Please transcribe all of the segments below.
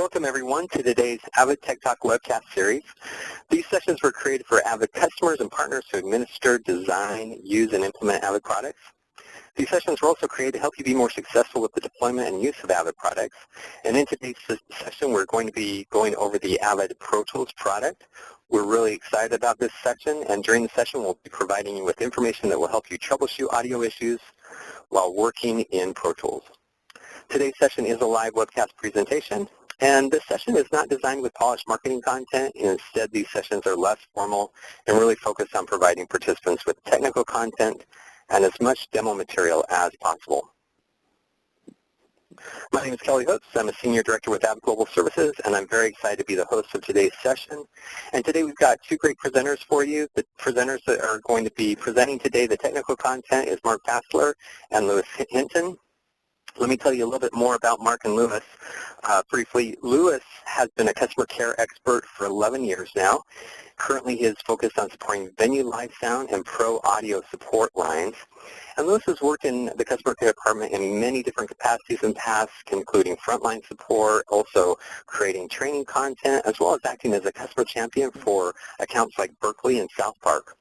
Welcome everyone to today's Avid Tech Talk webcast series. These sessions were created for Avid customers and partners to administer, design, use, and implement Avid products. These sessions were also created to help you be more successful with the deployment and use of Avid products. And in today's session, we're going to be going over the Avid Pro Tools product. We're really excited about this section, and during the session, we'll be providing you with information that will help you troubleshoot audio issues while working in Pro Tools. Today's session is a live webcast presentation, and this session is not designed with polished marketing content. Instead, these sessions are less formal and really focused on providing participants with technical content and as much demo material as possible. My name is Kelly Hooks. I'm a Senior Director with Avid Global Services, and I'm very excited to be the host of today's session. And today we've got two great presenters for you. The presenters that are going to be presenting today the technical content is Mark Passler and Lewis Hinton. Let me tell you a little bit more about Mark and Lewis. Briefly, Lewis has been a customer care expert for 11 years now. Currently, he is focused on supporting venue live sound and pro audio support lines. And Lewis has worked in the customer care department in many different capacities in the past, including frontline support, also creating training content, as well as acting as a customer champion for accounts like Berkeley and South Park.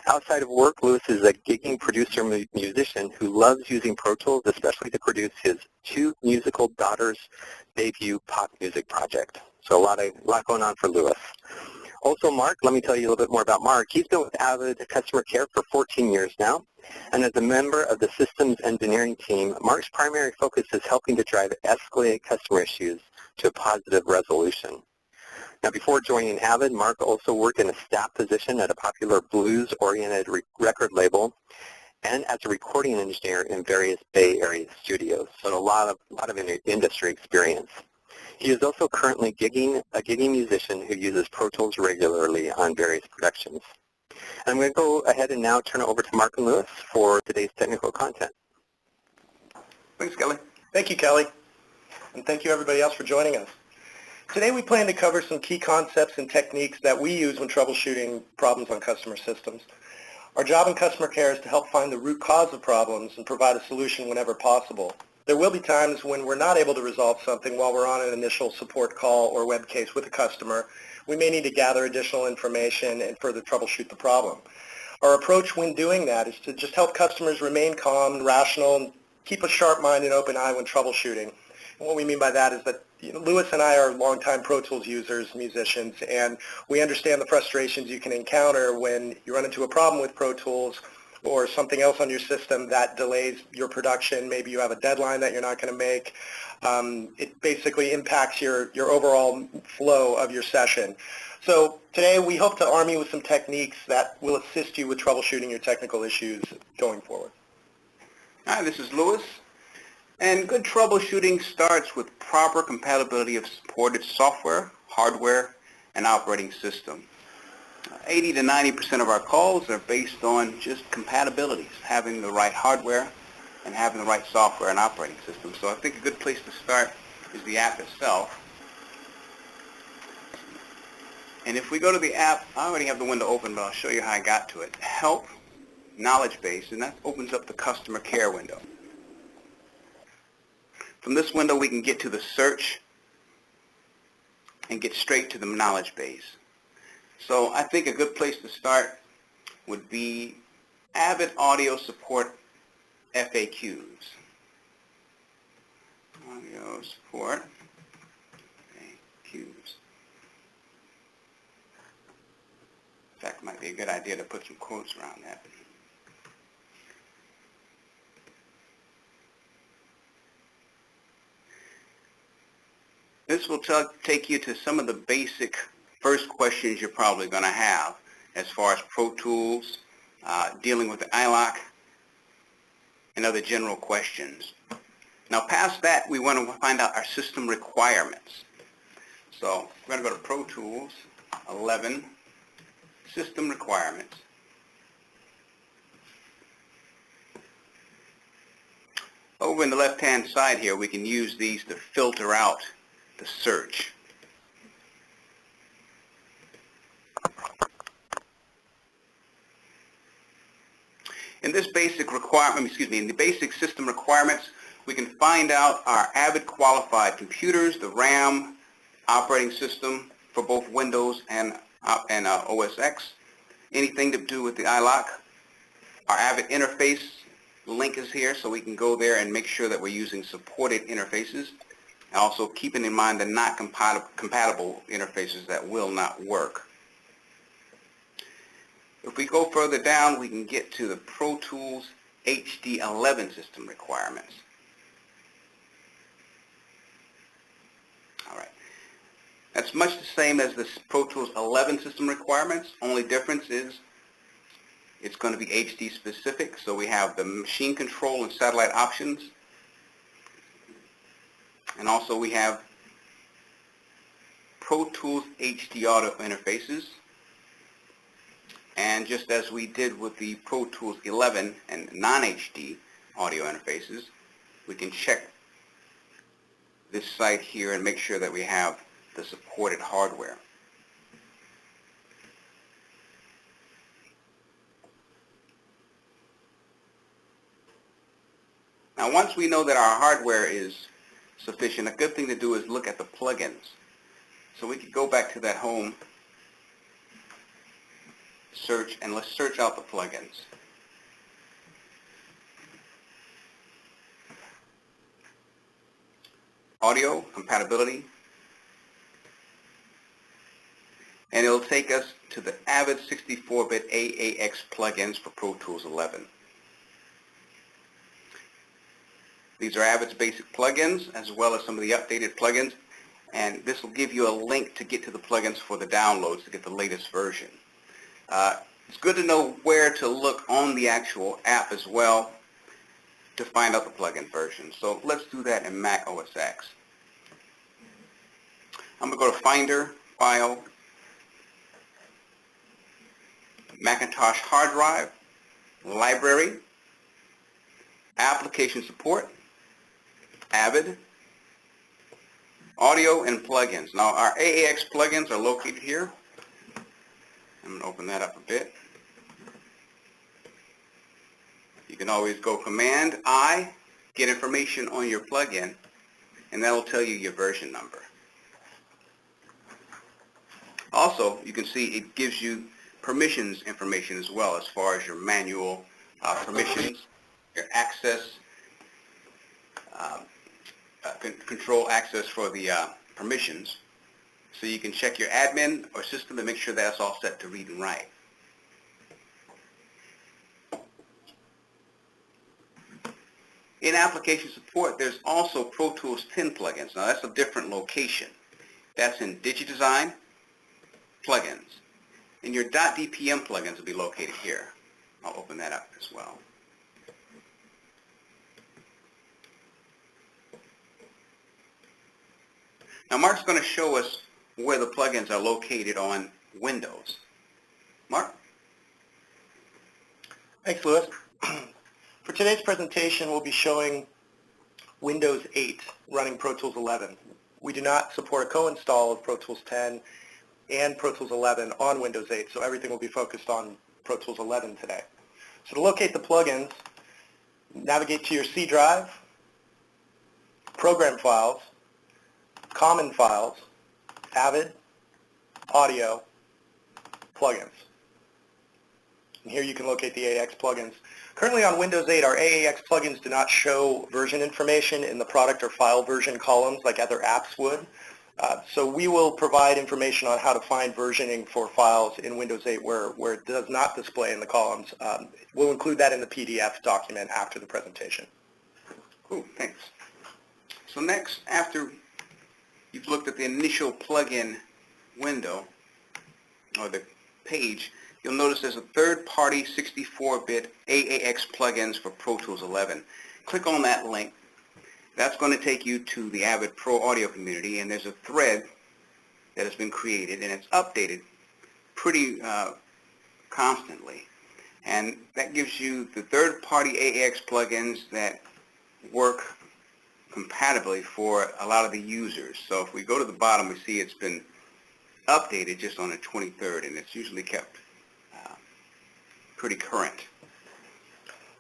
Outside of work, Lewis is a gigging producer musician who loves using Pro Tools, especially to produce his two musical daughters' debut pop music project. So a lot going on for Lewis. Also, Mark, let me tell you a little bit more about Mark. He's been with Avid Customer Care for 14 years now, and as a member of the systems engineering team, Mark's primary focus is helping to drive escalated customer issues to a positive resolution. Now, before joining Avid, Mark also worked in a staff position at a popular blues-oriented record label and as a recording engineer in various Bay Area studios, so a lot of industry experience. He is also currently a gigging musician who uses Pro Tools regularly on various productions. I'm going to go ahead and now turn it over to Mark and Lewis for today's technical content. Thanks, Kelly. Thank you, Kelly. And thank you, everybody else, for joining us. Today we plan to cover some key concepts and techniques that we use when troubleshooting problems on customer systems. Our job in customer care is to help find the root cause of problems and provide a solution whenever possible. There will be times when we're not able to resolve something while we're on an initial support call or web case with a customer. We may need to gather additional information and further troubleshoot the problem. Our approach when doing that is to just help customers remain calm and rational and keep a sharp mind and open eye when troubleshooting. And what we mean by that is that Lewis and I are longtime Pro Tools users, musicians, and we understand the frustrations you can encounter when you run into a problem with Pro Tools or something else on your system that delays your production. Maybe you have a deadline that you're not going to make. It basically impacts your overall flow of your session. So today we hope to arm you with some techniques that will assist you with troubleshooting your technical issues going forward. Hi, this is Lewis. And good troubleshooting starts with proper compatibility of supported software, hardware, and operating system. 80 to 90% of our calls are based on just compatibilities, having the right hardware and having the right software and operating system. So I think a good place to start is the app itself. And if we go to the app, I already have the window open, but I'll show you how I got to it. Help, Knowledge Base, and that opens up the Customer Care window. From this window, we can get to the search and get straight to the knowledge base. So I think a good place to start would be Avid Audio Support FAQs. Audio Support FAQs. In fact, it might be a good idea to put some quotes around that. This will take you to some of the basic first questions you're probably going to have as far as Pro Tools, dealing with the iLock, and other general questions. Now past that, we want to find out our system requirements. So we're going to go to Pro Tools, 11, System Requirements. Over in the left-hand side here, we can use these to filter out the search. In this basic requirement, in the basic system requirements, we can find out our Avid qualified computers, the RAM, operating system for both Windows and OS X. Anything to do with the iLock. Our Avid interface link is here, so we can go there and make sure that we're using supported interfaces. And also keeping in mind the not compatible interfaces that will not work. If we go further down, we can get to the Pro Tools HD11 system requirements. All right. That's much the same as the Pro Tools 11 system requirements. Only difference is it's going to be HD specific. So we have the machine control and satellite options. And also we have Pro Tools HD audio interfaces. And just as we did with the Pro Tools 11 and non-HD audio interfaces, we can check this site here and make sure that we have the supported hardware. Now once we know that our hardware is sufficient, a good thing to do is look at the plugins. So we could go back to that home search and let's search out the plugins. Audio compatibility, and it'll take us to the Avid 64-bit AAX plugins for Pro Tools 11. These are Avid's basic plugins as well as some of the updated plugins, and this will give you a link to get to the plugins for the downloads to get the latest version. It's good to know where to look on the actual app as well to find out the plugin version. So let's do that in Mac OS X. I'm going to go to Finder, File, Macintosh Hard Drive, Library, Application Support, Avid, Audio, and Plugins. Now our AAX plugins are located here. I'm going to open that up a bit. You can always go Command-I, get information on your plugin, and that will tell you your version number. Also, you can see it gives you permissions information as well as far as your manual permissions, your access, control access for the permissions. So you can check your admin or system and make sure that's all set to read and write. In application support, there's also Pro Tools 10 plugins. Now that's a different location. That's in DigiDesign, plugins. And your .dpm plugins will be located here. I'll open that up as well. Now Mark's going to show us where the plugins are located on Windows. Mark? Thanks, Louis. For today's presentation, we'll be showing Windows 8 running Pro Tools 11. We do not support a co-install of Pro Tools 10 and Pro Tools 11 on Windows 8, so everything will be focused on Pro Tools 11 today. So to locate the plugins, navigate to your C drive, Program Files, Common Files, Avid, Audio, Plugins. And here you can locate the AAX plugins. Currently on Windows 8, our AAX plugins do not show version information in the product or file version columns like other apps would. So we will provide information on how to find versioning for files in Windows 8 where it does not display in the columns. We'll include that in the PDF document after the presentation. Cool, thanks. So next, after you've looked at the initial plugin window or the page, you'll notice there's a third-party 64-bit AAX plugins for Pro Tools 11. Click on that link. That's going to take you to the Avid Pro Audio community, and there's a thread that has been created, and it's updated pretty constantly. And that gives you the third-party AAX plugins that work compatibly for a lot of the users. So if we go to the bottom, we see it's been updated just on the 23rd, and it's usually kept pretty current.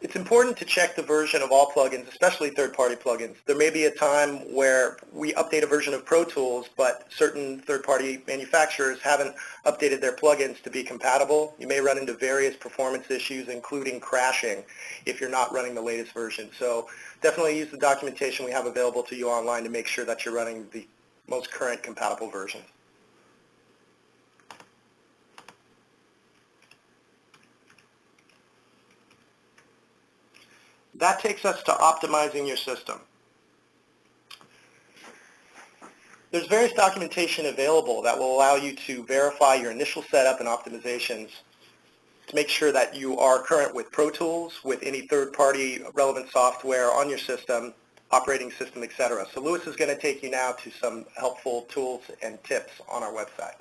It's important to check the version of all plugins, especially third-party plugins. There may be a time where we update a version of Pro Tools, but certain third-party manufacturers haven't updated their plugins to be compatible. You may run into various performance issues, including crashing, if you're not running the latest version. So definitely use the documentation we have available to you online to make sure that you're running the most current compatible version. That takes us to optimizing your system. There's various documentation available that will allow you to verify your initial setup and optimizations to make sure that you are current with Pro Tools, with any third-party relevant software on your system, operating system, etc. So Lewis is going to take you now to some helpful tools and tips on our website.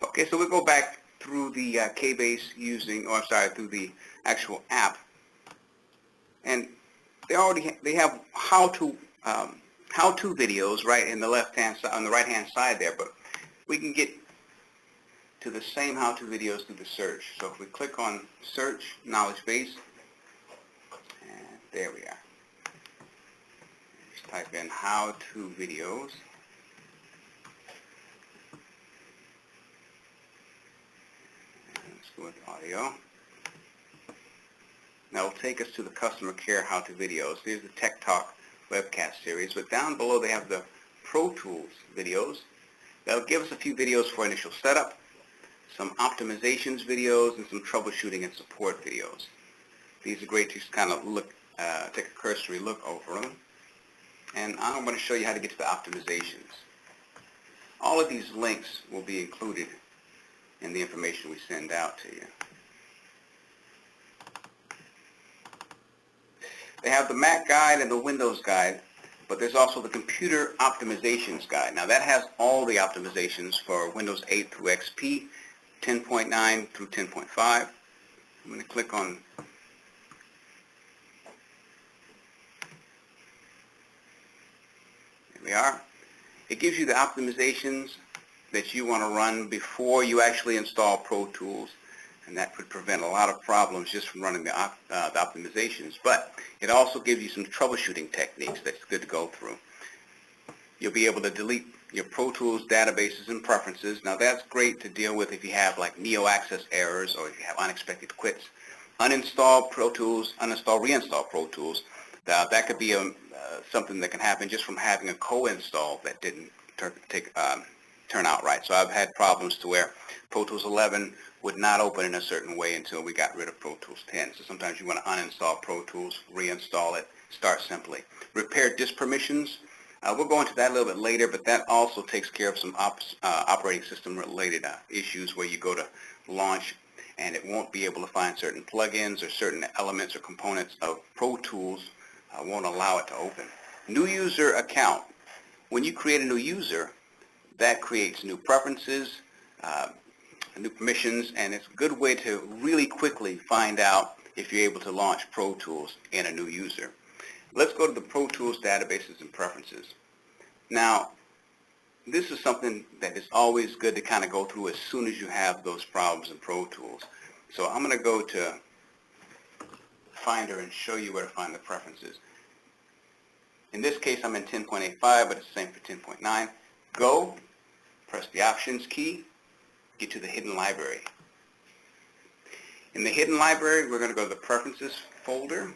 Okay, so we'll go back through the K-Base through the actual app. And they have how-to videos right in the left-hand side, on the right-hand side there, but we can get to the same how-to videos through the search. So if we click on search, knowledge base, and there we are. Just type in how-to videos. And let's go with audio. That will take us to the customer care how-to videos. Here's the Tech Talk webcast series, but down below they have the Pro Tools videos. That'll give us a few videos for initial setup, some optimizations videos, and some troubleshooting and support videos. These are great to just kind of look, take a cursory look over them. And I'm going to show you how to get to the optimizations. All of these links will be included in the information we send out to you. They have the Mac guide and the Windows guide, but there's also the computer optimizations guide. Now that has all the optimizations for Windows 8 through XP, 10.9 through 10.5. I'm going to click on there we are. It gives you the optimizations that you want to run before you actually install Pro Tools. And that could prevent a lot of problems just from running the optimizations. But it also gives you some troubleshooting techniques that's good to go through. You'll be able to delete your Pro Tools databases and preferences. Now that's great to deal with if you have like Neo access errors or if you have unexpected quits. Uninstall Pro Tools, uninstall, reinstall Pro Tools. That could be something that can happen just from having a co-install that didn't turn out right. So I've had problems to where Pro Tools 11 would not open in a certain way until we got rid of Pro Tools 10. So sometimes you want to uninstall Pro Tools, reinstall it, start simply. Repair disk permissions. We'll go into that a little bit later, but that also takes care of some operating system related issues where you go to launch and it won't be able to find certain plugins or certain elements or components of Pro Tools, won't allow it to open. New user account. When you create a new user, that creates new preferences, new permissions, and it's a good way to really quickly find out if you're able to launch Pro Tools in a new user. Let's go to the Pro Tools databases and preferences. Now, this is something that is always good to kind of go through as soon as you have those problems in Pro Tools. So I'm going to go to Finder and show you where to find the preferences. In this case, I'm in 10.85, but it's the same for 10.9. Go, press the Options key, get to the Hidden Library. In the Hidden Library, we're going to go to the Preferences folder.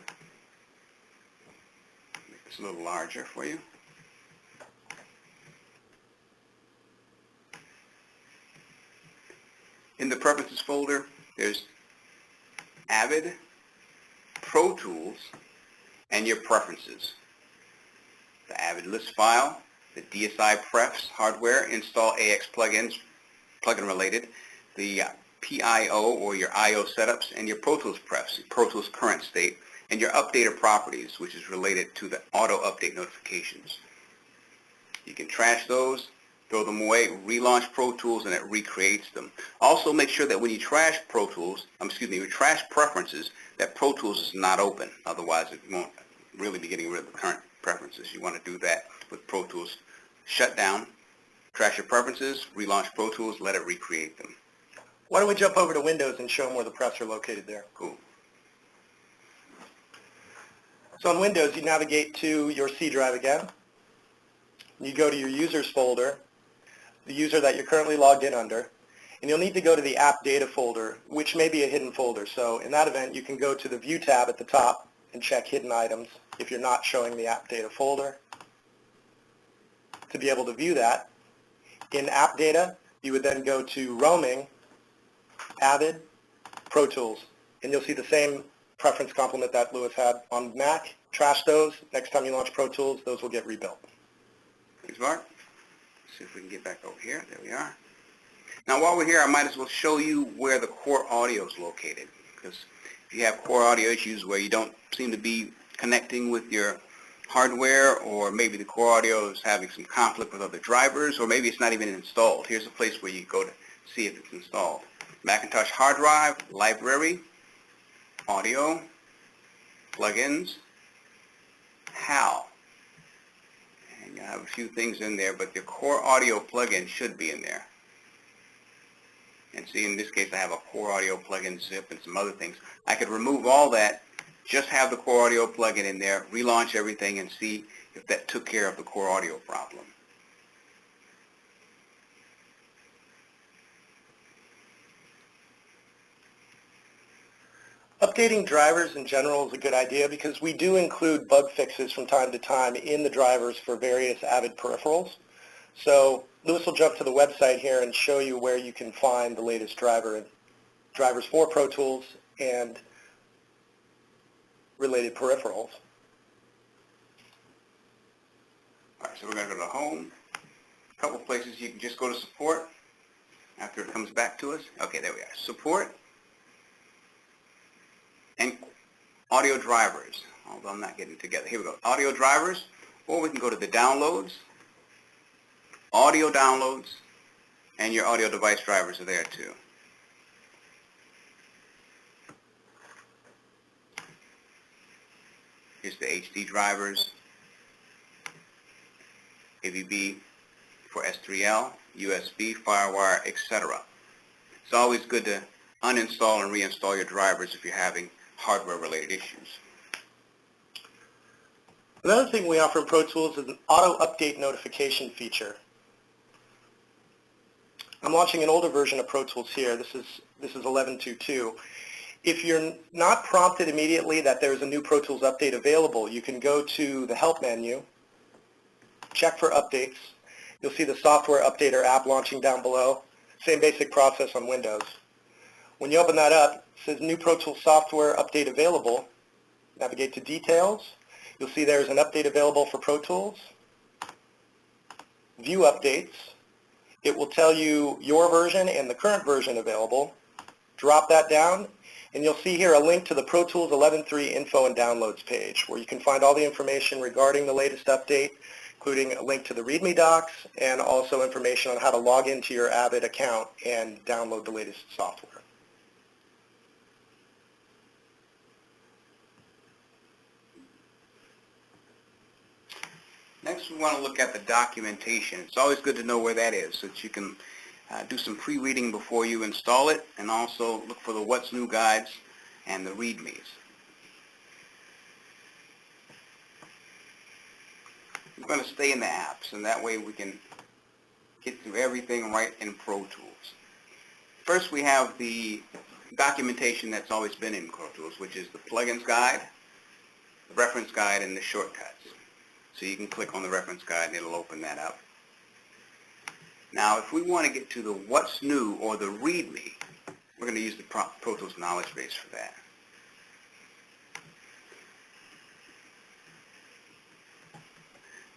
Make this a little larger for you. In the Preferences folder, there's Avid, Pro Tools, and your preferences. The Avid list file, the DSI prefs hardware, install AX plugins, plugin related, the PIO or your IO setups, and your Pro Tools prefs, Pro Tools current state, and your updater properties, which is related to the auto update notifications. You can trash those, throw them away, relaunch Pro Tools, and it recreates them. Also make sure that when you trash Pro Tools, you trash preferences, that Pro Tools is not open. Otherwise, it won't really be getting rid of the current preferences. You want to do that with Pro Tools. Shut down, trash your preferences, relaunch Pro Tools, let it recreate them. Why don't we jump over to Windows and show them where the prefs are located there? Cool. So on Windows, you navigate to your C drive again. You go to your users folder, the user that you're currently logged in under, and you'll need to go to the app data folder, which may be a hidden folder. So in that event, you can go to the View tab at the top and check hidden items if you're not showing the app data folder. To be able to view that, in app data, you would then go to Roaming, Avid, Pro Tools, and you'll see the same preference complement that Lewis had on Mac. Trash those. Next time you launch Pro Tools, those will get rebuilt. Thanks, Mark. Let's see if we can get back over here. There we are. Now, while we're here, I might as well show you where the core audio is located, because if you have core audio issues where you don't seem to be connecting with your hardware, or maybe the core audio is having some conflict with other drivers, or maybe it's not even installed, here's a place where you go to see if it's installed. Macintosh hard drive, library, audio, plugins, HAL. And you have a few things in there, but the core audio plugin should be in there. And see, in this case, I have a core audio plugin zip and some other things. I could remove all that, just have the core audio plugin in there, relaunch everything, and see if that took care of the core audio problem. Updating drivers in general is a good idea because we do include bug fixes from time to time in the drivers for various Avid peripherals. So Lewis will jump to the website here and show you where you can find the latest drivers for Pro Tools and related peripherals. All right, so we're going to go to Home. A couple places you can just go to Support after it comes back to us. Okay, there we are. Support and Audio Drivers. Although I'm not getting it together. Here we go. Audio Drivers, or we can go to the Downloads, Audio Downloads, and your audio device drivers are there too. Here's the HD drivers, AVB for S3L, USB, FireWire, etc. It's always good to uninstall and reinstall your drivers if you're having hardware-related issues. Another thing we offer in Pro Tools is an auto-update notification feature. I'm launching an older version of Pro Tools here. This is 11.2.2. If you're not prompted immediately that there's a new Pro Tools update available, you can go to the Help menu, check for updates. You'll see the Software Updater app launching down below. Same basic process on Windows. When you open that up, it says New Pro Tools Software Update Available. Navigate to Details. You'll see there's an update available for Pro Tools. View Updates. It will tell you your version and the current version available. Drop that down, and you'll see here a link to the Pro Tools 11.3 Info and Downloads page, where you can find all the information regarding the latest update, including a link to the README docs, and also information on how to log into your Avid account and download the latest software. Next, we want to look at the documentation. It's always good to know where that is so that you can do some pre-reading before you install it, and also look for the What's New guides and the READMEs. We're going to stay in the apps, and that way we can get through everything right in Pro Tools. First, we have the documentation that's always been in Pro Tools, which is the plugins guide, the reference guide, and the shortcuts. So you can click on the reference guide and it'll open that up. Now, if we want to get to the What's New or the README, we're going to use the Pro Tools knowledge base for that.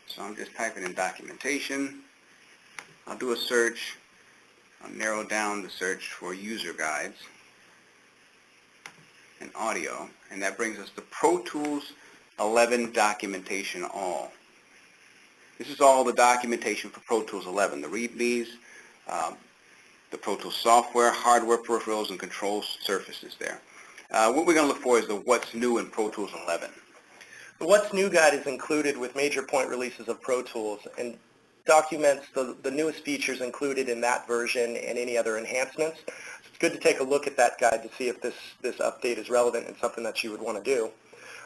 So I'm just typing in documentation. I'll do a search. I'll narrow down the search for user guides and audio, and that brings us to Pro Tools 11 documentation all. This is all the documentation for Pro Tools 11, the READMEs, the Pro Tools software, hardware peripherals, and control surfaces there. What we're going to look for is the What's New in Pro Tools 11. The What's New guide is included with major point releases of Pro Tools and documents the newest features included in that version and any other enhancements. So it's good to take a look at that guide to see if this update is relevant and something that you would want to do.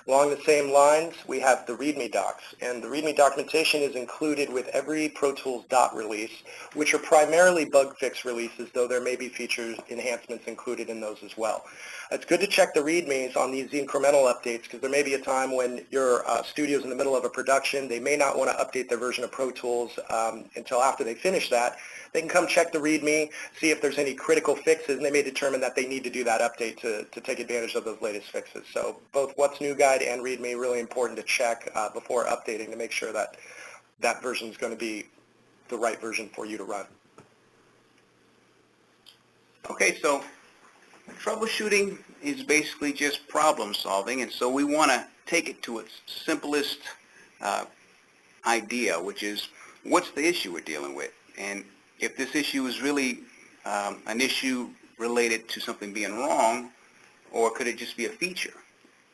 Along the same lines, we have the README docs, and the README documentation is included with every Pro Tools dot release, which are primarily bug fix releases, though there may be features enhancements included in those as well. It's good to check the READMEs on these incremental updates because there may be a time when your studio's in the middle of a production. They may not want to update their version of Pro Tools until after they finish that. They can come check the README, see if there's any critical fixes, and they may determine that they need to do that update to take advantage of those latest fixes. So both What's New Guide and README really important to check before updating to make sure that that version is going to be the right version for you to run. Okay, so troubleshooting is basically just problem solving, and so we want to take it to its simplest idea, which is what's the issue we're dealing with, and if this issue is really an issue related to something being wrong, or could it just be a feature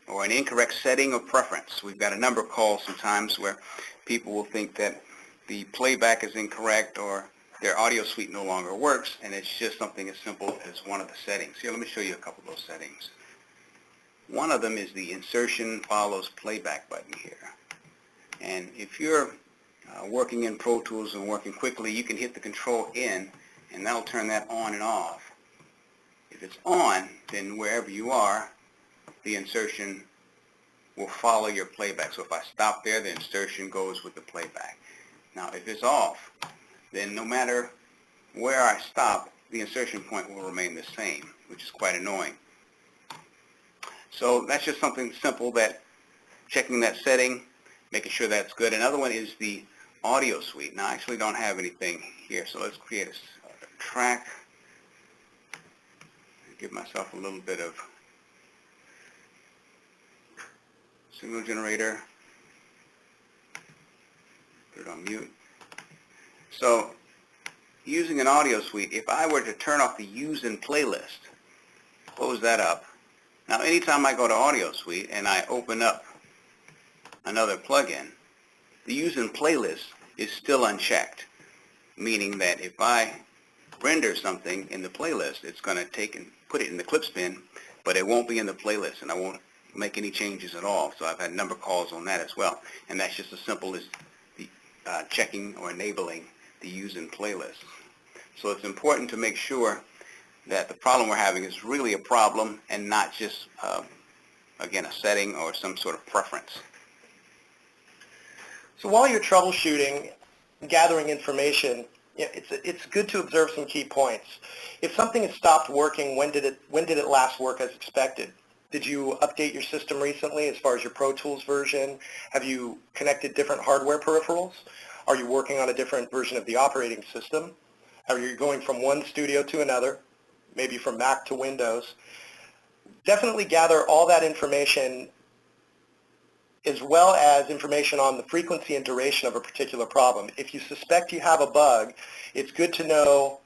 or an incorrect setting or preference. We've got a number of calls sometimes where people will think that the playback is incorrect or their audio suite no longer works, and it's just something as simple as one of the settings. Here, let me show you a couple of those settings. One of them is the insertion follows playback button here. And if you're working in Pro Tools and working quickly, you can hit the control in, and that'll turn that on and off. If it's on, then wherever you are, the insertion will follow your playback. So if I stop there, the insertion goes with the playback. Now, if it's off, then no matter where I stop, the insertion point will remain the same, which is quite annoying. So that's just something simple, that checking that setting, making sure that's good. Another one is the audio suite. Now, I actually don't have anything here, so let's create a track. Give myself a little bit of signal generator. Put it on mute. So, using an audio suite, if I were to turn off the Use in Playlist, close that up. Now, anytime I go to Audio Suite and I open up another plugin, the Use in Playlist is still unchecked, meaning that if I render something in the playlist, it's going to take and put it in the clips bin, but it won't be in the playlist, and I won't make any changes at all. So I've had a number of calls on that as well, and that's just as simple as the checking or enabling the Use in Playlist. So it's important to make sure that the problem we're having is really a problem and not just, again, a setting or some sort of preference. So while you're troubleshooting, gathering information, it's good to observe some key points. If something has stopped working, when did it last work as expected? Did you update your system recently as far as your Pro Tools version? Have you connected different hardware peripherals? Are you working on a different version of the operating system? Are you going from one studio to another, maybe from Mac to Windows? Definitely gather all that information, as well as information on the frequency and duration of a particular problem. If you suspect you have a bug, it's good to know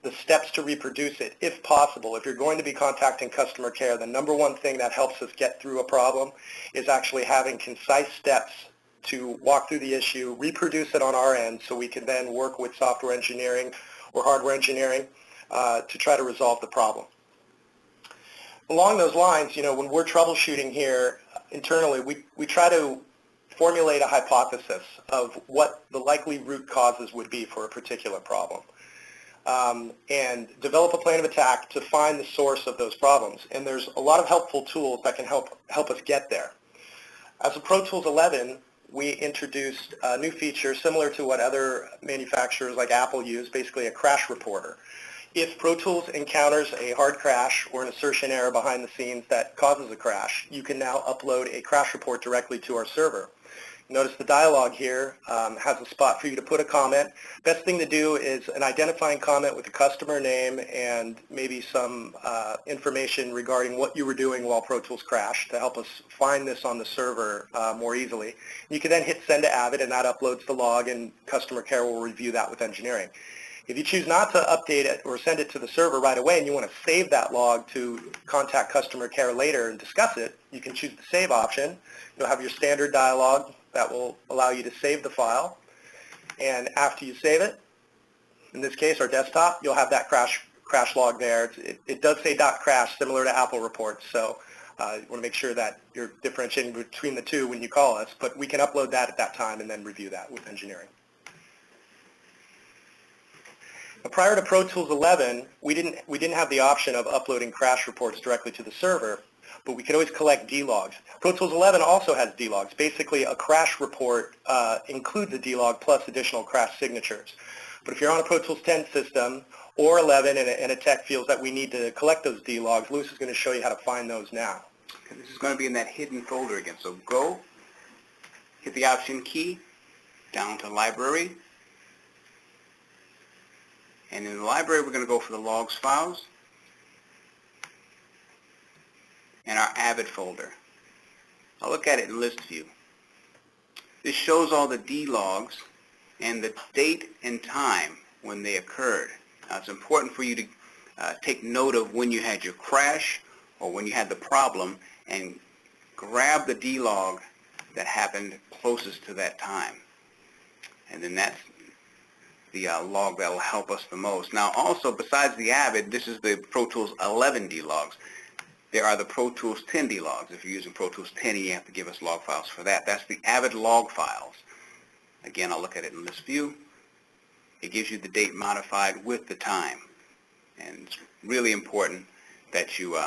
the steps to reproduce it, if possible. If you're going to be contacting customer care, the number one thing that helps us get through a problem is actually having concise steps to walk through the issue, reproduce it on our end, so we can then work with software engineering or hardware engineering to try to resolve the problem. Along those lines, when we're troubleshooting here internally, we try to formulate a hypothesis of what the likely root causes would be for a particular problem, and develop a plan of attack to find the source of those problems. And there's a lot of helpful tools that can help us get there. As of Pro Tools 11, we introduced a new feature similar to what other manufacturers like Apple use, basically a crash reporter. If Pro Tools encounters a hard crash or an assertion error behind the scenes that causes a crash, you can now upload a crash report directly to our server. Notice the dialog here has a spot for you to put a comment. Best thing to do is an identifying comment with the customer name and maybe some information regarding what you were doing while Pro Tools crashed to help us find this on the server more easily. You can then hit send to Avid, and that uploads the log, and customer care will review that with engineering. If you choose not to update it or send it to the server right away and you want to save that log to contact customer care later and discuss it, you can choose the save option. You'll have your standard dialog that will allow you to save the file. And after you save it, in this case our desktop, you'll have that crash log there. It does say .crash, similar to Apple reports. So You want to make sure that you're differentiating between the two when you call us, but we can upload that at that time and then review that with engineering. Now, prior to Pro Tools 11, we didn't have the option of uploading crash reports directly to the server, but we could always collect D-logs. Pro Tools 11 also has D-logs. Basically, a crash report includes a D-log plus additional crash signatures. But if you're on a Pro Tools 10 system or 11 and a tech feels that we need to collect those D-logs, Lewis is going to show you how to find those now. Okay, this is going to be in that hidden folder again. So go, hit the Option key, down to Library. And in the library, we're going to go for the logs files and our Avid folder. I'll look at it in list view. This shows all the D-logs and the date and time when they occurred. Now, it's important for you to take note of when you had your crash or when you had the problem and grab the D-log that happened closest to that time. And then that's the log that will help us the most. Now also, besides the Avid, this is the Pro Tools 11 D-logs. There are the Pro Tools 10 D-logs. If you're using Pro Tools 10, you have to give us log files for that. That's the Avid log files. Again, I'll look at it in list view. It gives you the date modified with the time. And it's really important that you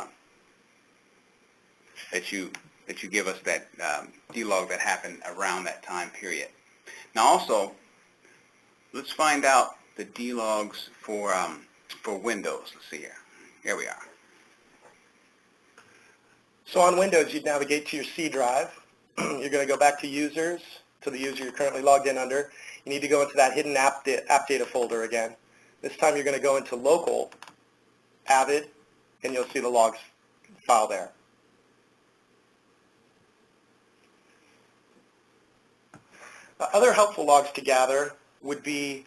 give us that D-log that happened around that time period. Now also, let's find out the D-logs for Windows. Let's see here. Here we are. So on Windows, you'd navigate to your C drive. You're going to go back to Users, to the user you're currently logged in under. You need to go into that hidden app data folder again. This time you're going to go into Local, Avid, and you'll see the logs file there. Other helpful logs to gather would be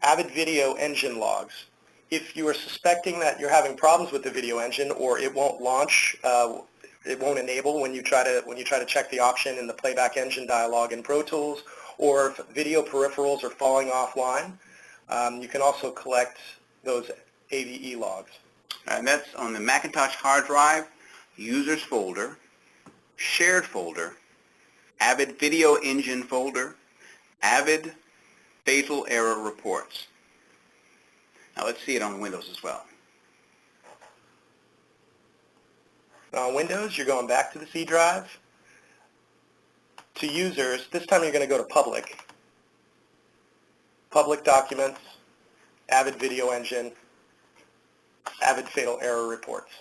Avid Video Engine logs. If you are suspecting that you're having problems with the video engine or it won't launch, it won't enable when you try to check the option in the playback engine dialog in Pro Tools, or if video peripherals are falling offline, you can also collect those AVE logs. And that's on the Macintosh hard drive, Users folder, Shared folder, Avid Video Engine folder, Avid Fatal Error Reports. Now let's see it on Windows as well. Now on Windows, you're going back to the C drive, to Users. This time you're going to go to Public. Public Documents, Avid Video Engine, Avid Fatal Error Reports.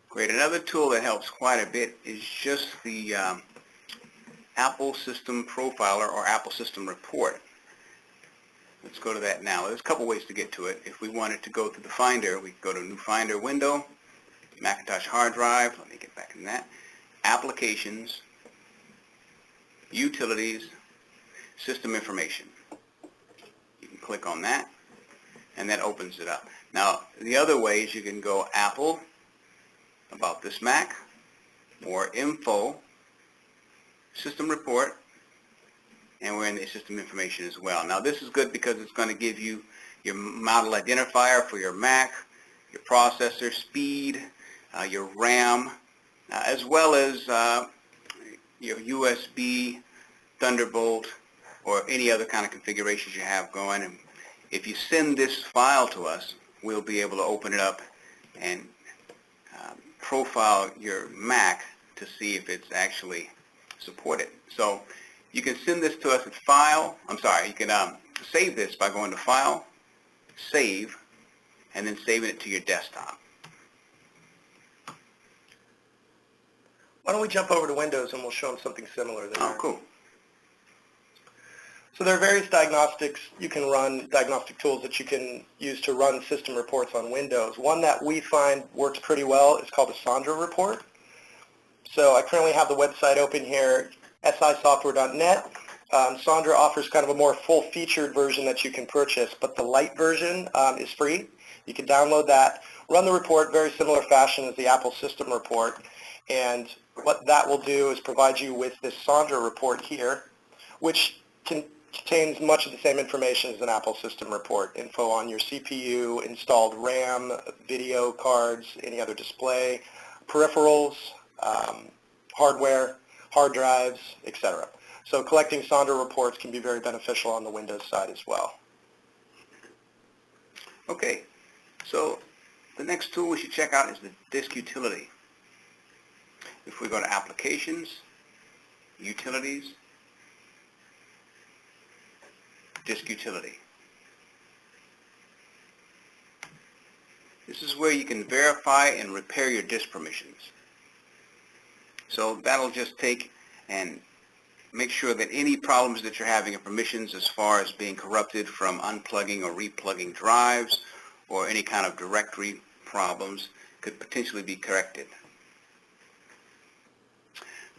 Great. Another tool that helps quite a bit is just the Apple System Profiler or Apple System Report. Let's go to that now. There's a couple ways to get to it. If we wanted to go to the Finder, we go to New Finder window, Macintosh hard drive. Let me get back in that. Applications, Utilities, System Information. You can click on that, and that opens it up. Now, the other way is you can go Apple, About This Mac, or Info, System Report, and we're in the System Information as well. Now this is good because it's going to give you your model identifier for your Mac, your processor, speed, your RAM, as well as your USB, Thunderbolt, or any other kind of configurations you have going. And if you send this file to us, we'll be able to open it up and profile your Mac to see if it's actually supported. So you can send this to us at File. You can save this by going to File, Save, and then saving it to your desktop. Why don't we jump over to Windows and we'll show them something similar there. Oh, cool. So there are various diagnostics you can run, diagnostic tools that you can use to run system reports on Windows. One that we find works pretty well is called a Sandra report. So I currently have the website open here, sisoftware.net. Sandra offers kind of a more full-featured version that you can purchase, but the light version is free. You can download that, run the report very similar fashion as the Apple System Report, and what that will do is provide you with this Sandra report here, which can contains much of the same information as an Apple system report. Info on your CPU, installed RAM, video cards, any other display, peripherals, hardware, hard drives, etc. So collecting Sonder reports can be very beneficial on the Windows side as well. Okay, so the next tool we should check out is the disk utility. If we go to Applications, Utilities, Disk Utility. This is where you can verify and repair your disk permissions. So that'll just take and make sure that any problems that you're having in permissions as far as being corrupted from unplugging or replugging drives or any kind of directory problems could potentially be corrected.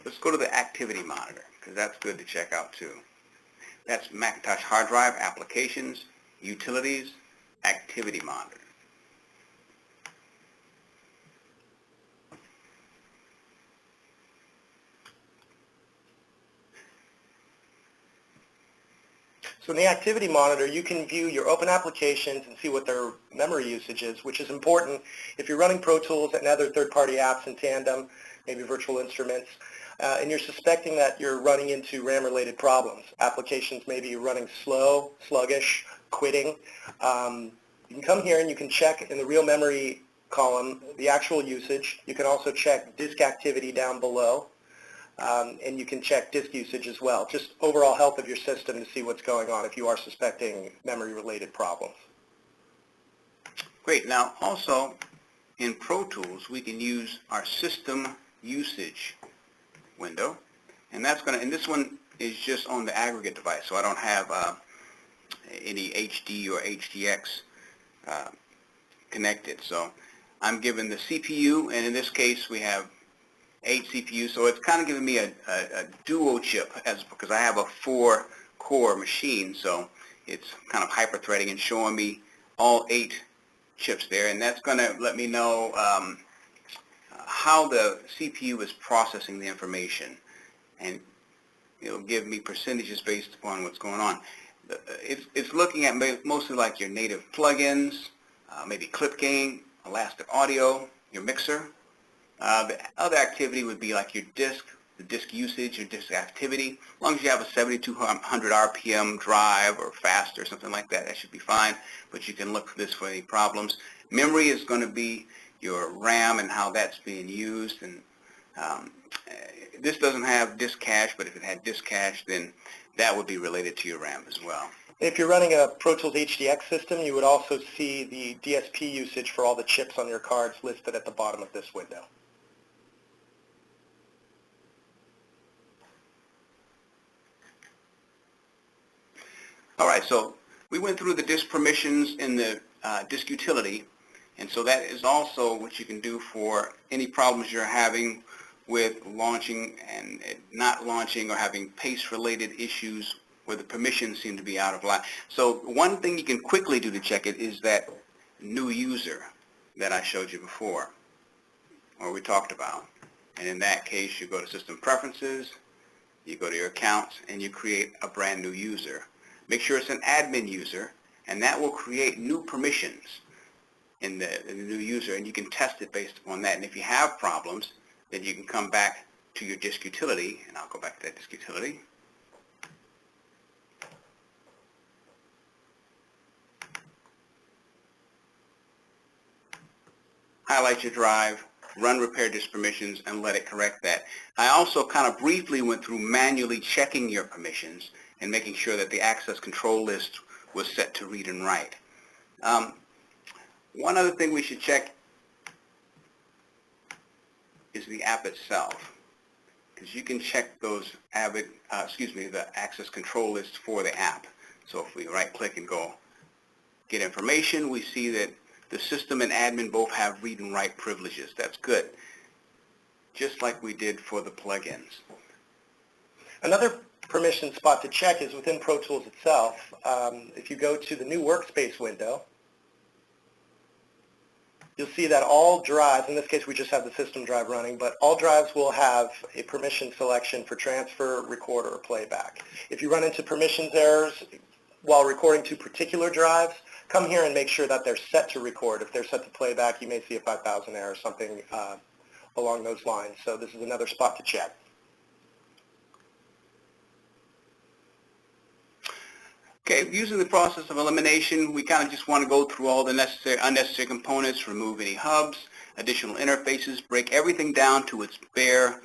Let's go to the activity monitor because that's good to check out too. That's Macintosh hard drive, Applications, Utilities, Activity Monitor. So in the Activity Monitor, you can view your open applications and see what their memory usage is, which is important if you're running Pro Tools and other third-party apps in tandem, maybe virtual instruments, and you're suspecting that you're running into RAM-related problems. Applications may be running slow, sluggish, quitting. You can come here and you can check in the real memory column the actual usage. You can also check disk activity down below. And you can check disk usage as well, just overall health of your system to see what's going on if you are suspecting memory-related problems. Great. Now, also in Pro Tools, we can use our system usage window, and that's going to. And this one is just on the aggregate device, so I don't have any HD or HDX connected. So I'm given the CPU, and in this case, we have 8 CPUs, so it's kind of giving me a duo chip because I have a 4-core machine, so it's kind of hyper-threading and showing me all 8 chips there, and that's going to let me know how the CPU is processing the information, and it'll give me percentages based upon what's going on. It's looking at mostly like your native plugins, maybe clip gain, elastic audio, your mixer. The other activity would be like your disk, the disk usage, your disk activity. As long as you have a 7200 RPM drive or faster, something like that, that should be fine. But you can look for this for any problems. Memory is going to be your RAM and how that's being used. And this doesn't have disk cache, but if it had disk cache, then that would be related to your RAM as well. If you're running a Pro Tools HDX system, you would also see the DSP usage for all the chips on your cards listed at the bottom of this window. All right, so we went through the disk permissions in the disk utility, and so that is also what you can do for any problems you're having with launching and not launching or having pace-related issues where the permissions seem to be out of line. So one thing you can quickly do to check it is that new user that I showed you before, or we talked about. And in that case, you go to System Preferences, you go to your accounts, and you create a brand new user. Make sure it's an admin user, and that will create new permissions in the new user, and you can test it based upon that. And if you have problems, then you can come back to your disk utility, and I'll go back to that disk utility. Highlight your drive, run repair disk permissions, and let it correct that. I also kind of briefly went through manually checking your permissions and making sure that the access control list was set to read and write. One other thing we should check is the app itself, because you can check those the access control list for the app. So if we right-click and go get information, we see that the system and admin both have read and write privileges. That's good, just like we did for the plugins. Another permission spot to check is within Pro Tools itself. If you go to the new workspace window, you'll see that all drives, in this case we just have the system drive running, but all drives will have a permission selection for transfer, record, or playback. If you run into permissions errors while recording to particular drives, come here and make sure that they're set to record. If they're set to playback, you may see a 5000 error or something along those lines. So this is another spot to check. Okay, using the process of elimination, we kind of just want to go through all the unnecessary components, remove any hubs, additional interfaces, break everything down to its bare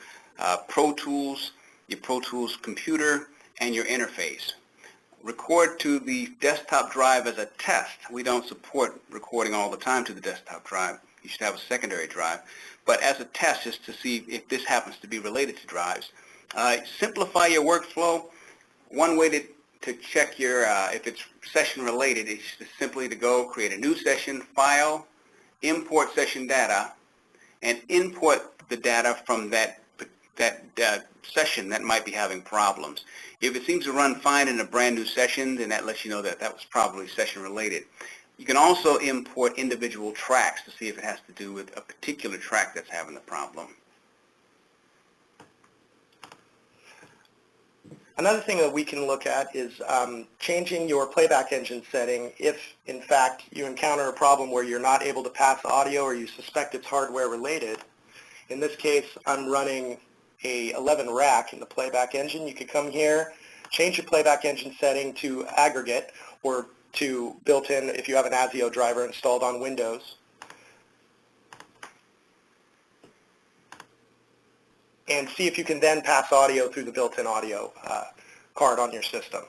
Pro Tools, your Pro Tools computer, and your interface. Record to the desktop drive as a test. We don't support recording all the time to the desktop drive. You should have a secondary drive. But as a test, just to see if this happens to be related to drives. Simplify your workflow. One way to check your if it's session related is simply to go create a new session, file, import session data, and import the data from that session that might be having problems. If it seems to run fine in a brand new session, then that lets you know that that was probably session related. You can also import individual tracks to see if it has to do with a particular track that's having the problem. Another thing that we can look at is changing your playback engine setting if, in fact, you encounter a problem where you're not able to pass audio or you suspect it's hardware related. In this case, I'm running a 11 rack in the playback engine. You could come here, change your playback engine setting to aggregate or to built-in if you have an ASIO driver installed on Windows. And see if you can then pass audio through the built-in audio card on your system.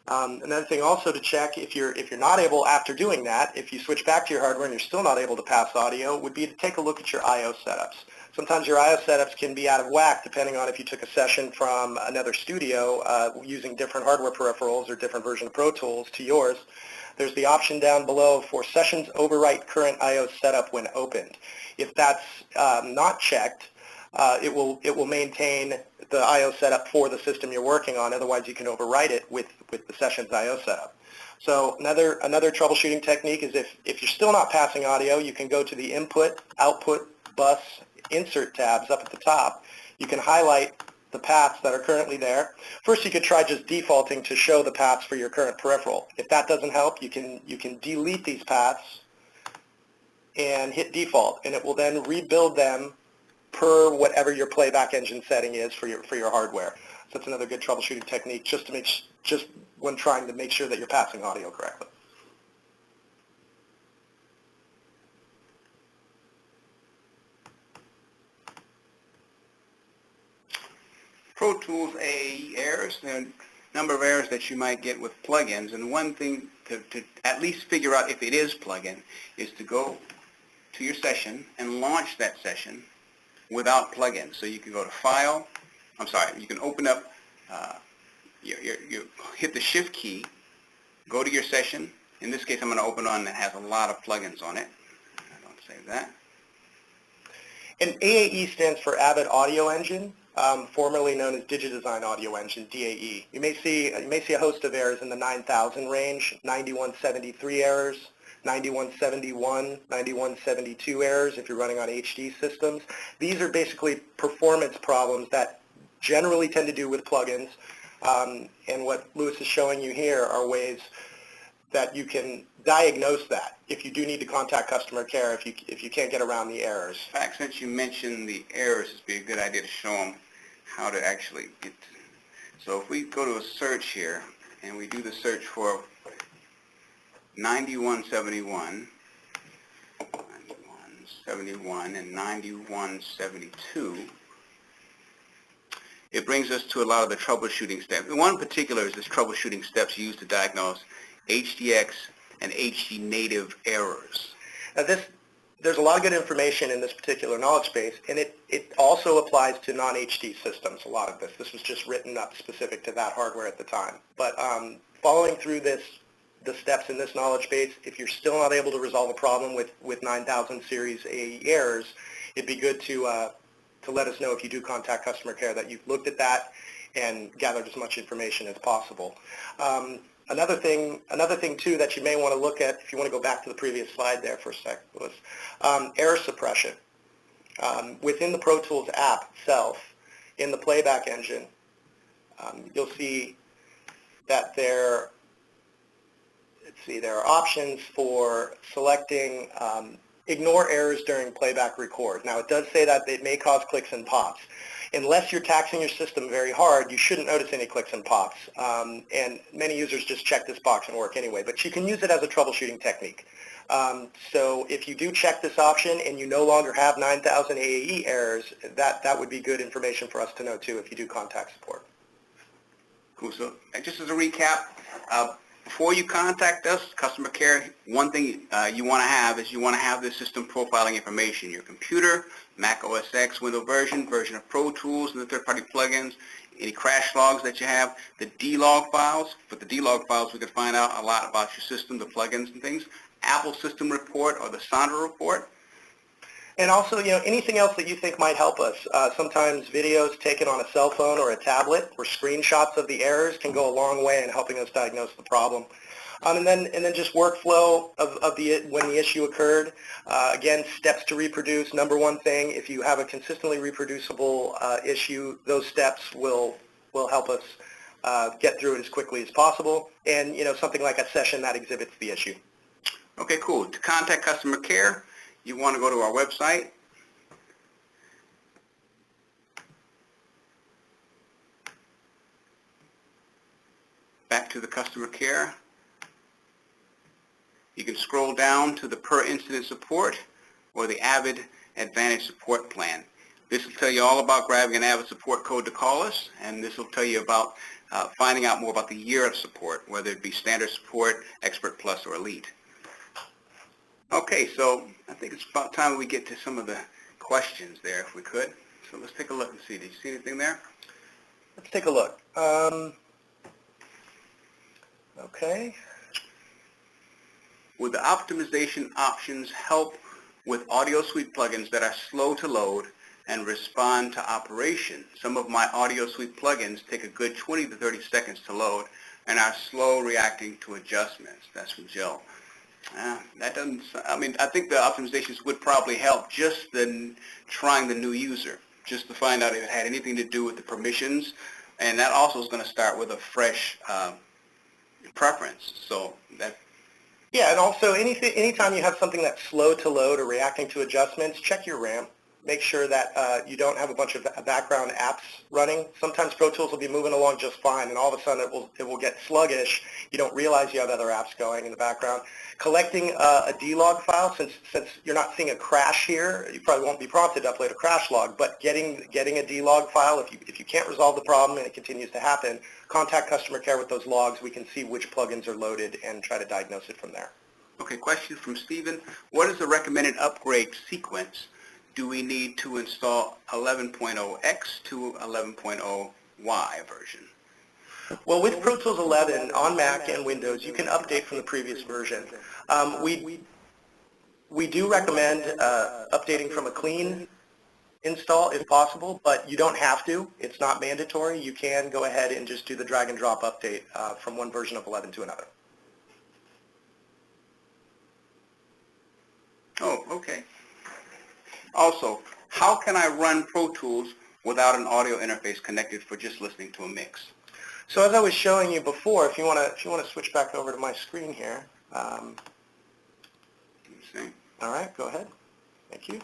Another thing also to check, if you're not able, after doing that, if you switch back to your hardware and you're still not able to pass audio, would be to take a look at your I/O setups. Sometimes your I/O setups can be out of whack depending on if you took a session from another studio using different hardware peripherals or different version of Pro Tools to yours. There's the option down below for sessions overwrite current I/O setup when opened. If that's not checked, it will maintain the I/O setup for the system you're working on. Otherwise, you can overwrite it with the session's I/O setup. So another troubleshooting technique is if you're still not passing audio, you can go to the input, output, bus, insert tabs up at the top. You can highlight the paths that are currently there. First, you could try just defaulting to show the paths for your current peripheral. If that doesn't help, you can delete these paths and hit default, and it will then rebuild them per whatever your playback engine setting is for your hardware. So that's another good troubleshooting technique just when trying to make sure that you're passing audio correctly. Pro Tools AAE errors, there are a number of errors that you might get with plugins, and one thing to at least figure out if it is plugin is to go to your session and launch that session without plugins. So you can go to File, you can open up, you hit the Shift key, go to your session. In this case, I'm going to open one that has a lot of plugins on it. I don't save that. And AAE stands for Avid Audio Engine, formerly known as DigiDesign Audio Engine, DAE. You may see a host of errors in the 9000 range, 9173 errors, 9171, 9172 errors if you're running on HD systems. These are basically performance problems that generally tend to do with plugins. And what Lewis is showing you here are ways that you can diagnose that if you do need to contact customer care if you can't get around the errors. In fact, since you mentioned the errors, it'd be a good idea to show them how to actually get to. So if we go to a search here and we do the search for 9171, and 9172, it brings us to a lot of the troubleshooting steps. One in particular is this troubleshooting steps used to diagnose HDX and HD native errors. Now there's a lot of good information in this particular knowledge base, and it also applies to non-HD systems, a lot of this. This was just written up specific to that hardware at the time. But following through the steps in this knowledge base, if you're still not able to resolve a problem with 9000 series AE errors, it'd be good to let us know if you do contact customer care that you've looked at that and gathered as much information as possible. Another thing too that you may want to look at, if you want to go back to the previous slide there for a sec, was error suppression. Within the Pro Tools app itself, in the playback engine, you'll see that there are options for selecting ignore errors during playback record. Now it does say that it may cause clicks and pops. Unless you're taxing your system very hard, you shouldn't notice any clicks and pops. And many users just check this box and work anyway, but you can use it as a troubleshooting technique. So if you do check this option and you no longer have 9,000 AAE errors, that would be good information for us to know too if you do contact support. Cool. So just as a recap, before you contact us, customer care, one thing you want to have is you want to have the system profiling information, your computer, Mac OS X, Windows version of Pro Tools and the third-party plugins, any crash logs that you have, the D-log files. With the D-log files, we can find out a lot about your system, the plugins and things. Apple System Report or the Sonder Report. And also, anything else that you think might help us. Sometimes videos taken on a cell phone or a tablet or screenshots of the errors can go a long way in helping us diagnose the problem. And then just workflow of when the issue occurred. Again, steps to reproduce. Number one thing, if you have a consistently reproducible issue, those steps will help us get through it as quickly as possible. And something like a session that exhibits the issue. Okay, cool. To contact customer care, you want to go to our website. Back to the customer care. You can scroll down to the per incident support or the Avid Advantage support plan. This will tell you all about grabbing an Avid support code to call us, and this will tell you about finding out more about the year of support, whether it be standard support, expert plus, or elite. Okay, so I think it's about time we get to some of the questions there, if we could. So let's take a look and see. Did you see anything there? Let's take a look. Okay. Would the optimization options help with audio suite plugins that are slow to load and respond to operation? Some of my audio suite plugins take a good 20 to 30 seconds to load and are slow reacting to adjustments. That's from Jill. That doesn't, I think the optimizations would probably help just trying the new user, just to find out if it had anything to do with the permissions, and that also is going to start with a fresh preference. So that. Yeah, and also anytime you have something that's slow to load or reacting to adjustments, check your RAM. Make sure that you don't have a bunch of background apps running. Sometimes Pro Tools will be moving along just fine, and all of a sudden it will get sluggish. You don't realize you have other apps going in the background. Collecting a D-log file, since you're not seeing a crash here, you probably won't be prompted to upload a crash log, but getting a D-log file, if you can't resolve the problem and it continues to happen, contact customer care with those logs. We can see which plugins are loaded and try to diagnose it from there. Okay, question from Stephen. What is the recommended upgrade sequence? Do we need to install 11.0X to 11.0Y version? Well, with Pro Tools 11 on Mac and Windows, you can update from the previous version. We do recommend updating from a clean install if possible, but you don't have to. It's not mandatory. You can go ahead and just do the drag and drop update from one version of 11 to another. Oh, okay. Also, how can I run Pro Tools without an audio interface connected for just listening to a mix? So as I was showing you before, if you want to switch back over to my screen here. Let me see. All right, go ahead. Thank you.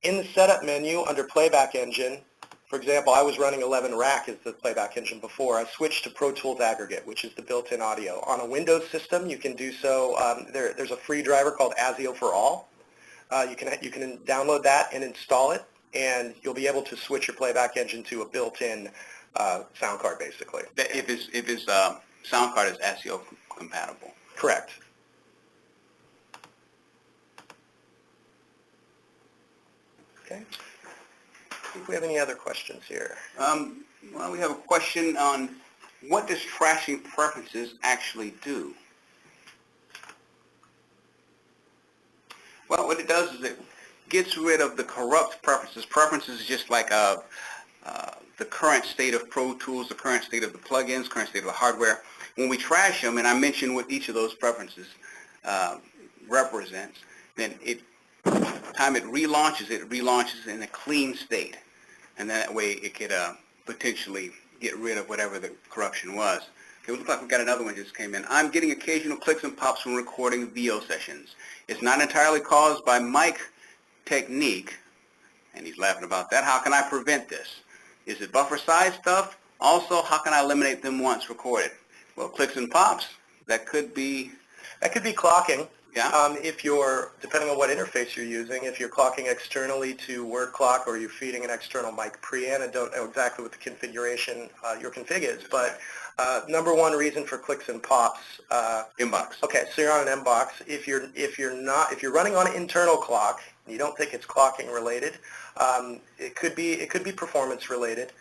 In the setup menu under Playback Engine, for example, I was running 11 Rack as the Playback Engine before. I switched to Pro Tools Aggregate, which is the built-in audio. On a Windows system, you can do so. There's a free driver called ASIO for All. You can download that and install it, and you'll be able to switch your Playback Engine to a built-in sound card, basically. If his sound card is ASIO compatible. Correct. Okay. See if we have any other questions here. Well, we have a question on what does trashing preferences actually do? Well, what it does is it gets rid of the corrupt preferences. Preferences is just like the current state of Pro Tools, the current state of the plugins, current state of the hardware. When we trash them, and I mentioned what each of those preferences represents, then time it relaunches in a clean state, and that way it could potentially get rid of whatever the corruption was. Okay, it looks like we got another one just came in. I'm getting occasional clicks and pops when recording VO sessions. It's not entirely caused by mic technique, and he's laughing about that. How can I prevent this? Is it buffer size stuff? Also, how can I eliminate them once recorded? Well, clicks and pops, that could be clocking. Yeah. If you're, depending on what interface you're using, if you're clocking externally to word clock or you're feeding an external mic preamp, I don't know exactly what the configuration, your config is, but number one reason for clicks and pops. inbox. Okay, so you're on an inbox. If you're running on an internal clock, and you don't think it's clocking related, it could be performance related.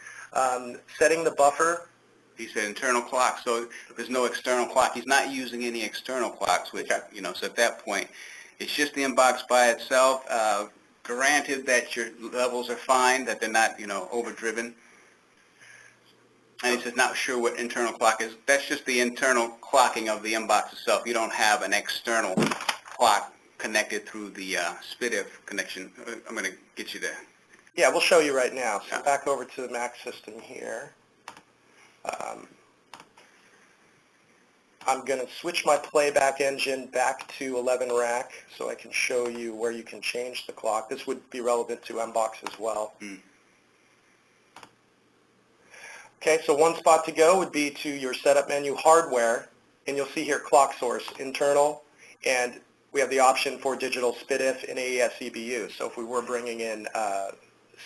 Setting the buffer. He said internal clock, so there's no external clock. He's not using any external clocks, which, so at that point, it's just the inbox by itself. Granted that your levels are fine, that they're not, overdriven. And he says not sure what internal clock is. That's just the internal clocking of the inbox itself. You don't have an external clock connected through the SPDIF connection. I'm going to get you there. Yeah, we'll show you right now. So Yeah. back over to the Mac system here. I'm going to switch my playback engine back to 11 rack so I can show you where you can change the clock. This would be relevant to MBOX as well. Okay, so one spot to go would be to your setup menu, hardware, and you'll see here clock source, internal, and we have the option for digital SPDIF and AES EBU. So if we were bringing in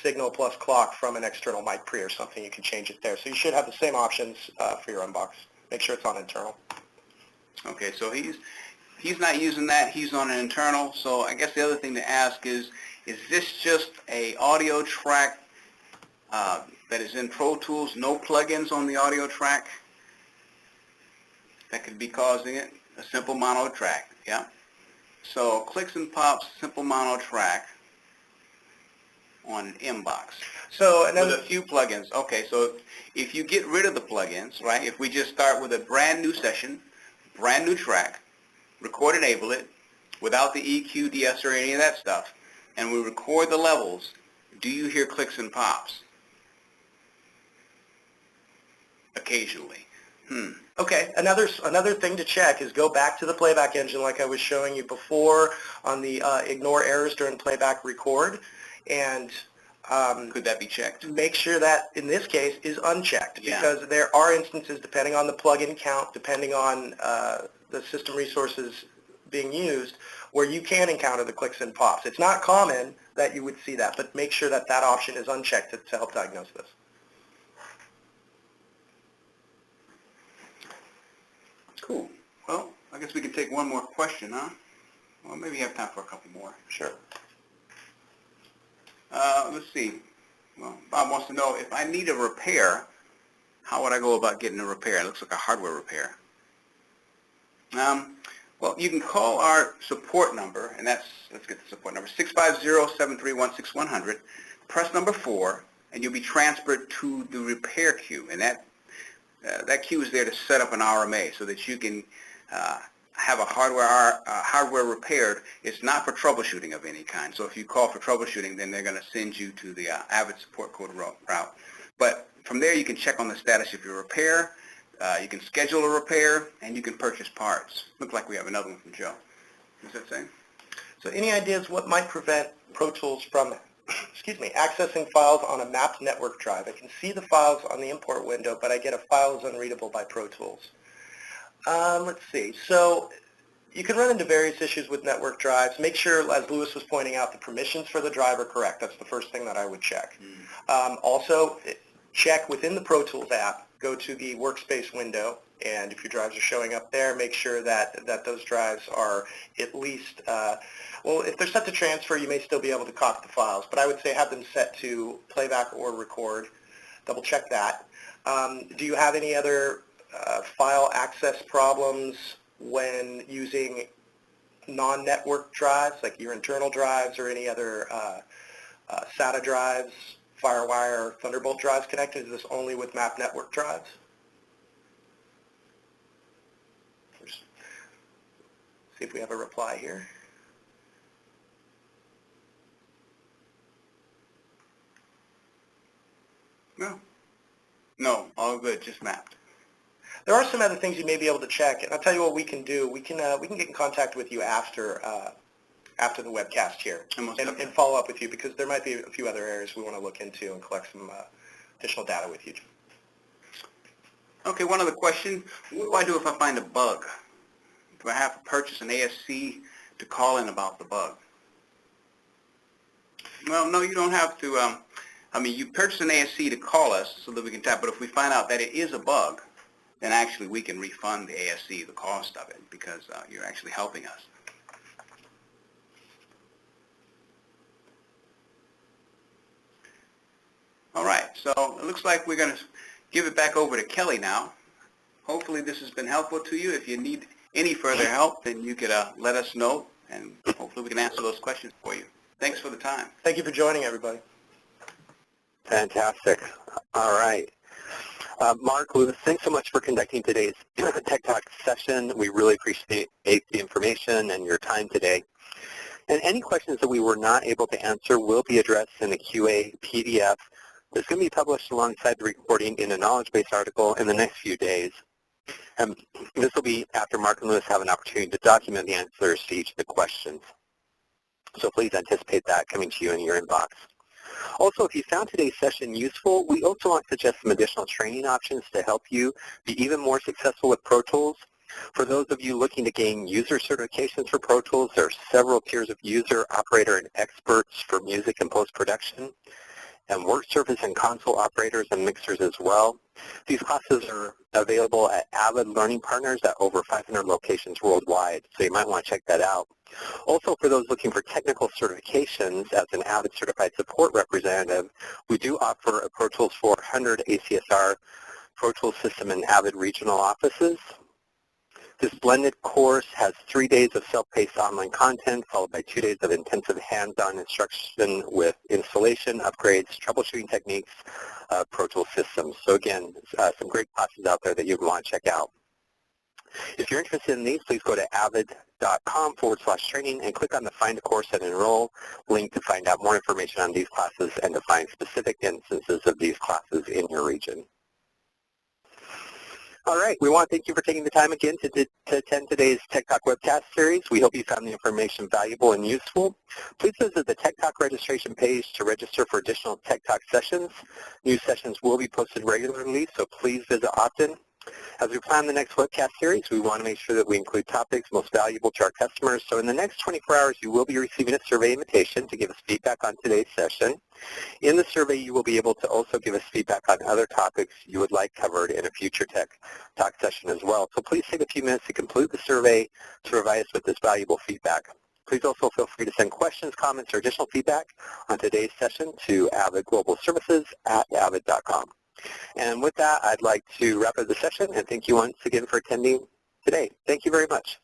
signal plus clock from an external mic pre or something, you can change it there. So you should have the same options for your MBOX. Make sure it's on internal. Okay, so he's not using that. He's on an internal. So I guess the other thing to ask is this just a audio track that is in Pro Tools, no plugins on the audio track? That could be causing it. A simple mono track, yeah? So clicks and pops, simple mono track on inbox. So with a few plugins. Okay, so if you get rid of the plugins, right, if we just start with a brand new session, brand new track, record enable it, without the EQ, DS, or any of that stuff, and we record the levels, do you hear clicks and pops? Occasionally. Okay, another thing to check is go back to the playback engine like I was showing you before on the ignore errors during playback record, and could that be checked? make sure that in this case is unchecked, Yeah. because there are instances, depending on the plugin count, depending on the system resources being used, where you can encounter the clicks and pops. It's not common that you would see that, but make sure that that option is unchecked to help diagnose this. Cool. Well, I guess we can take one more question, huh? Well, maybe you have time for a couple more. Sure. Let's see. Well, Bob wants to know, if I need a repair, how would I go about getting a repair? It looks like a hardware repair. Well, you can call our support number, and that's, let's get the support number, 650-731-6100. Press number 4, and you'll be transferred to the repair queue. And that queue is there to set up an RMA so that you can have a hardware repaired. It's not for troubleshooting of any kind. So if you call for troubleshooting, then they're going to send you to the Avid support code route. But from there, you can check on the status of your repair. You can schedule a repair, and you can purchase parts. Looks like we have another one from Joe. What's that saying? So any ideas what might prevent Pro Tools from accessing files on a mapped network drive? I can see the files on the import window, but I get a file is unreadable by Pro Tools. Let's see. So you can run into various issues with network drives. Make sure, as Lewis was pointing out, the permissions for the drive are correct. That's the first thing that I would check. Also, check within the Pro Tools app. Go to the workspace window, and if your drives are showing up there, make sure that those drives are at least, well, if they're set to transfer, you may still be able to copy the files, but I would say have them set to playback or record. Double check that. Do you have any other file access problems when using non-network drives, like your internal drives or any other SATA drives? FireWire or Thunderbolt drives connected? Is this only with map network drives? Let's see if we have a reply here. No, all good, just mapped. There are some other things you may be able to check, and I'll tell you what we can do. We can get in contact with you after the webcast here and follow up with you, because there might be a few other areas we want to look into and collect some additional data with you. Okay, one other question. What do I do if I find a bug? Do I have to purchase an ASC to call in about the bug? Well, no, you don't have to. You purchase an ASC to call us so that we can tap, but if we find out that it is a bug, then actually we can refund the ASC the cost of it, because you're actually helping us. All right, so it looks like we're going to give it back over to Kelly now. Hopefully this has been helpful to you. If you need any further help, then you could let us know, and hopefully we can answer those questions for you. Thanks for the time. Thank you for joining, everybody. Fantastic. All right. Mark, Lewis, thanks so much for conducting today's Tech Talk session. We really appreciate the information and your time today. And any questions that we were not able to answer will be addressed in the QA PDF that's going to be published alongside the recording in a knowledge base article in the next few days. And this will be after Mark and Lewis have an opportunity to document the answers to each of the questions. So please anticipate that coming to you in your inbox. Also, if you found today's session useful, we also want to suggest some additional training options to help you be even more successful with Pro Tools. For those of you looking to gain user certifications for Pro Tools, there are several tiers of user, operator, and experts for music and post-production, and work surface and console operators and mixers as well. These classes are available at Avid Learning Partners at over 500 locations worldwide, so you might want to check that out. Also, for those looking for technical certifications as an Avid Certified Support Representative, we do offer a Pro Tools 400 ACSR Pro Tools system in Avid regional offices. This blended course has 3 days of self-paced online content, followed by 2 days of intensive hands-on instruction with installation, upgrades, troubleshooting techniques, Pro Tools systems. So again, some great classes out there that you want to check out. If you're interested in these, please go to avid.com/training and click on the Find a Course and Enroll link to find out more information on these classes and to find specific instances of these classes in your region. All right, we want to thank you for taking the time again to attend today's Tech Talk webcast series. We hope you found the information valuable and useful. Please visit the Tech Talk registration page to register for additional Tech Talk sessions. New sessions will be posted regularly, so please visit often. As we plan the next webcast series, we want to make sure that we include topics most valuable to our customers. So in the next 24 hours, you will be receiving a survey invitation to give us feedback on today's session. In the survey, you will be able to also give us feedback on other topics you would like covered in a future Tech Talk session as well. So please take a few minutes to complete the survey to provide us with this valuable feedback. Please also feel free to send questions, comments, or additional feedback on today's session to avidglobalservices@avid.com. And with that, I'd like to wrap up the session and thank you once again for attending today. Thank you very much.